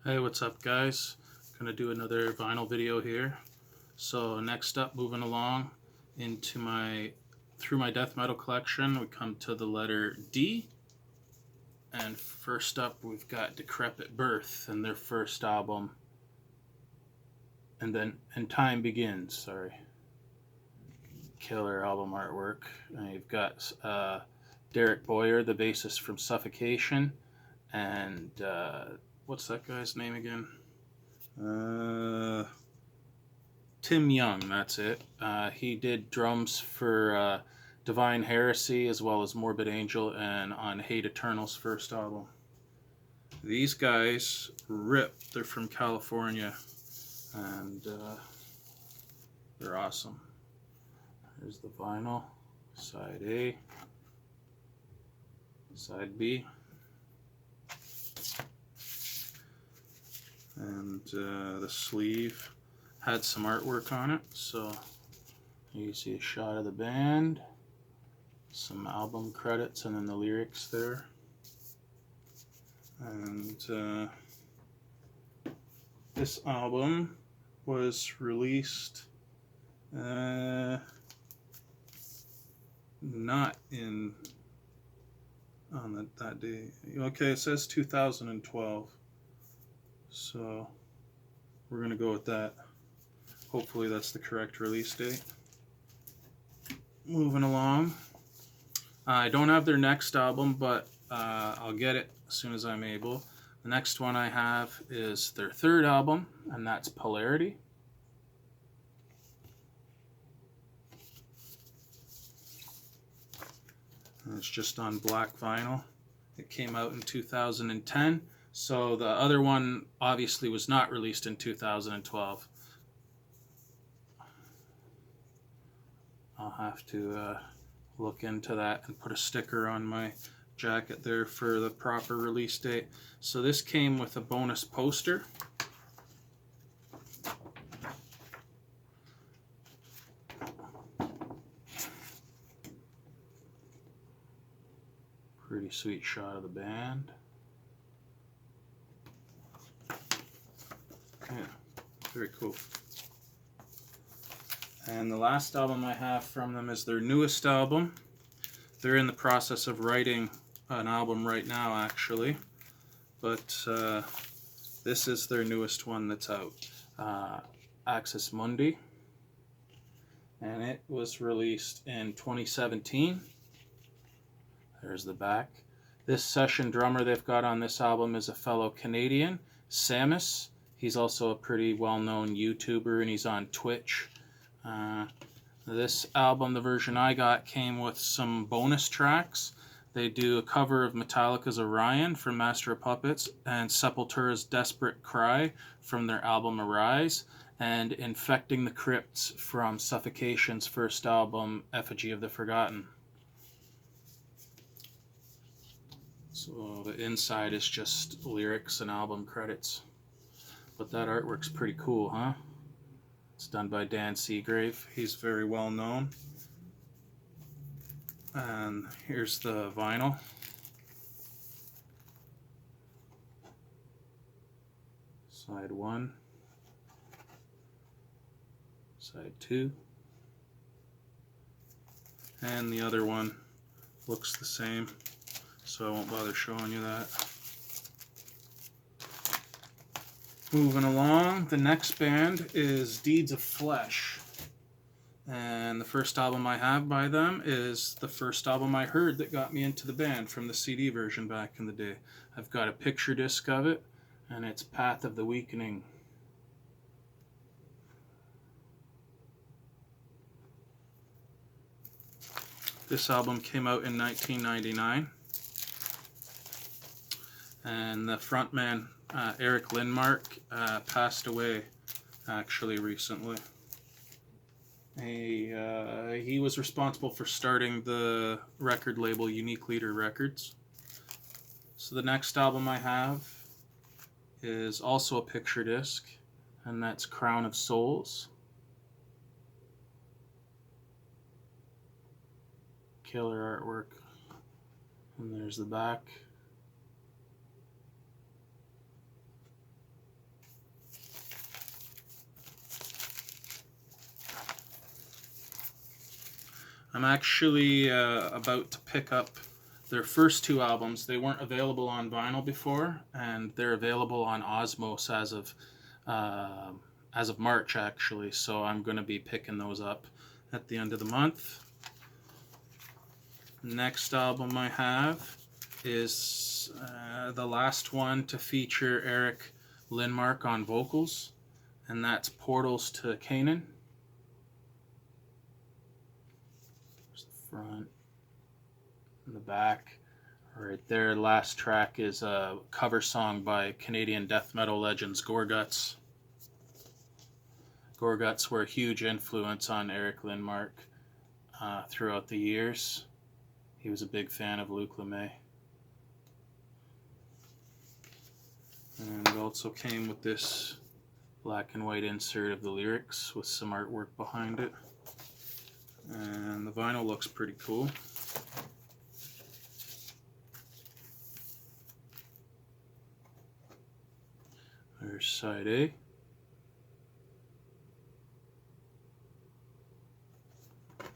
Hey, what's up, guys? Gonna do another vinyl video here. So next up, moving along into through my death metal collection, we come to the letter D. And first up, we've got Decrepit Birth and their first album, and Time Begins. Sorry, killer album artwork. And you've got Derek Boyer, the bassist from Suffocation, and what's that guy's name again? Tim Young, that's it. He did drums for Divine Heresy as well as Morbid Angel and on Hate Eternal's first album. These guys rip. They're from California and they're awesome. Here's the vinyl, side A, side B, and the sleeve had some artwork on it, so you see a shot of the band, some album credits, and then the lyrics there. And this album was released not in on that day. Okay, it says 2012, so we're gonna go with that. Hopefully that's the correct release date. Moving along, I don't have their next album, but I'll get it as soon as I'm able. The next one I have is their third album, and that's Polarity. And it's just on black vinyl. It came out in 2010, so the other one obviously was not released in 2012. I'll have to look into that and put a sticker on my jacket there for the proper release date. So this came with a bonus poster. Pretty sweet shot of the band. Yeah, very cool. And the last album I have from them is their newest album. They're in the process of writing an album right now, actually. But this is their newest one that's out. Axis Mundi. And it was released in 2017. There's the back. This session drummer they've got on this album is a fellow Canadian, Samus. He's also a pretty well-known YouTuber, and he's on Twitch. This album, the version I got, came with some bonus tracks. They do a cover of Metallica's Orion from Master of Puppets and Sepultura's Desperate Cry from their album Arise, and Infecting the Crypts from Suffocation's first album, Effigy of the Forgotten. So the inside is just lyrics and album credits. But that artwork's pretty cool, huh? It's done by Dan Seagrave. He's very well known. And here's the vinyl. Side 1. Side 2. And the other one looks the same, so I won't bother showing you that. Moving along, the next band is Deeds of Flesh. And the first album I have by them is the first album I heard that got me into the band from the CD version back in the day. I've got a picture disc of it, and it's Path of the Weakening. This album came out in 1999. And the frontman, Eric Lindmark, passed away actually recently. He was responsible for starting the record label Unique Leader Records. So the next album I have is also a picture disc, and that's Crown of Souls. Killer artwork. And there's the back. I'm actually about to pick up their first two albums. They weren't available on vinyl before, and they're available on Osmos as of March, actually. So I'm going to be picking those up at the end of the month. Next album I have is the last one to feature Eric Lindmark on vocals, and that's Portals to Canaan. There's the front and the back. Right there, last track is a cover song by Canadian death metal legends Gorguts. Gorguts were a huge influence on Eric Lindmark throughout the years. He was a big fan of Luc Lemay. And it also came with this black and white insert of the lyrics with some artwork behind it. And the vinyl looks pretty cool. There's side A.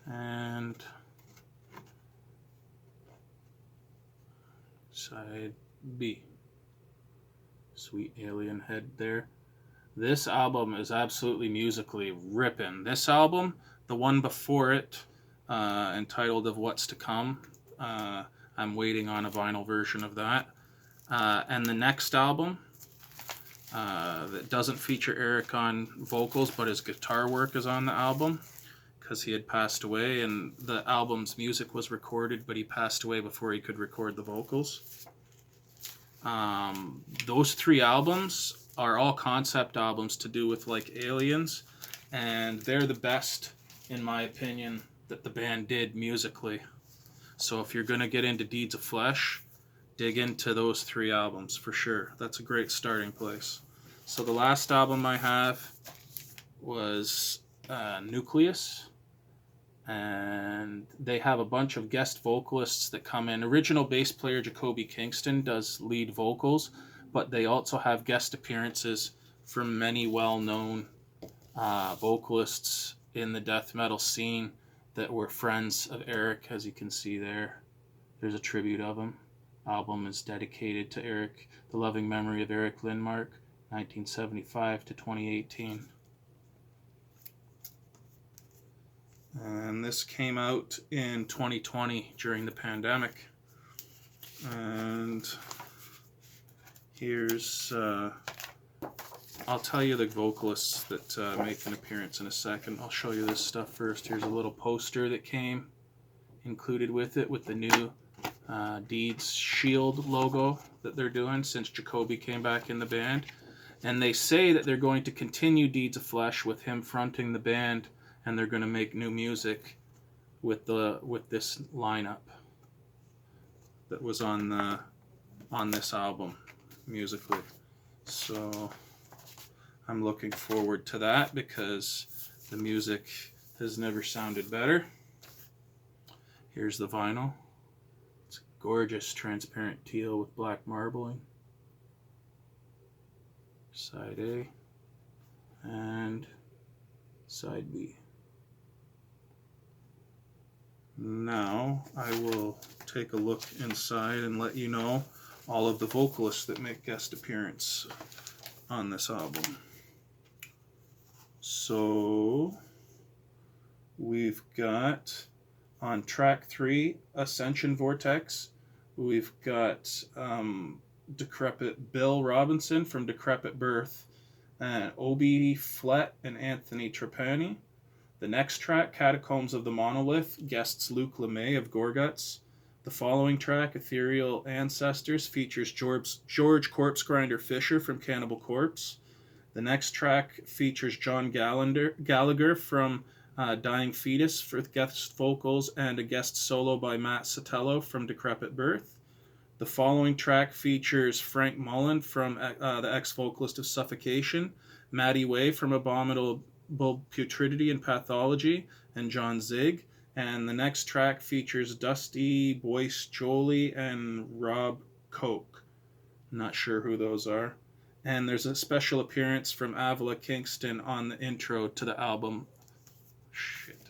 And side B. Sweet alien head there. This album is absolutely musically ripping. This album, the one before it, entitled Of What's to Come, I'm waiting on a vinyl version of that. And the next album, that doesn't feature Eric on vocals, but his guitar work is on the album, because he had passed away, and the album's music was recorded, but he passed away before he could record the vocals. Those three albums are all concept albums to do with like aliens, and they're the best, in my opinion, that the band did musically. So if you're going to get into Deeds of Flesh, dig into those three albums for sure. That's a great starting place. So the last album I have was Nucleus, and they have a bunch of guest vocalists that come in. Original bass player Jacoby Kingston does lead vocals, but they also have guest appearances from many well-known vocalists in the death metal scene that were friends of Eric, as you can see there. There's a tribute of him. Album is dedicated to Eric, the loving memory of Eric Lindmark, 1975 to 2018. And this came out in 2020 during the pandemic. And here's, I'll tell you the vocalists that make an appearance in a second. I'll show you this stuff first. Here's a little poster that came included with it, with the new Deeds Shield logo that they're doing since Jacoby came back in the band. And they say that they're going to continue Deeds of Flesh with him fronting the band, and they're going to make new music with this lineup that was on this album musically. So I'm looking forward to that because the music has never sounded better. Here's the vinyl. It's a gorgeous transparent teal with black marbling. Side A and side B. Now I will take a look inside and let you know all of the vocalists that make guest appearance on this album. So we've got on track 3, Ascension Vortex, we've got Decrepit Bill Robinson from Decrepit Birth, and Obi Flett and Anthony Trapani. The next track, Catacombs of the Monolith, guests Luc Lemay of Gorguts. The following track, Ethereal Ancestors, features George Corpse-Grinder Fisher from Cannibal Corpse. The next track features John Gallagher from Dying Fetus for guest vocals and a guest solo by Matt Sotelo from Decrepit Birth. The following track features Frank Mullen from the ex-vocalist of Suffocation, Maddie Way from Abominable Putridity and Pathology, and John Zig. And the next track features Dusty Boyce Jolie and Rob Koch. Not sure who those are. And there's a special appearance from Avila Kingston on the intro to the album. Shit.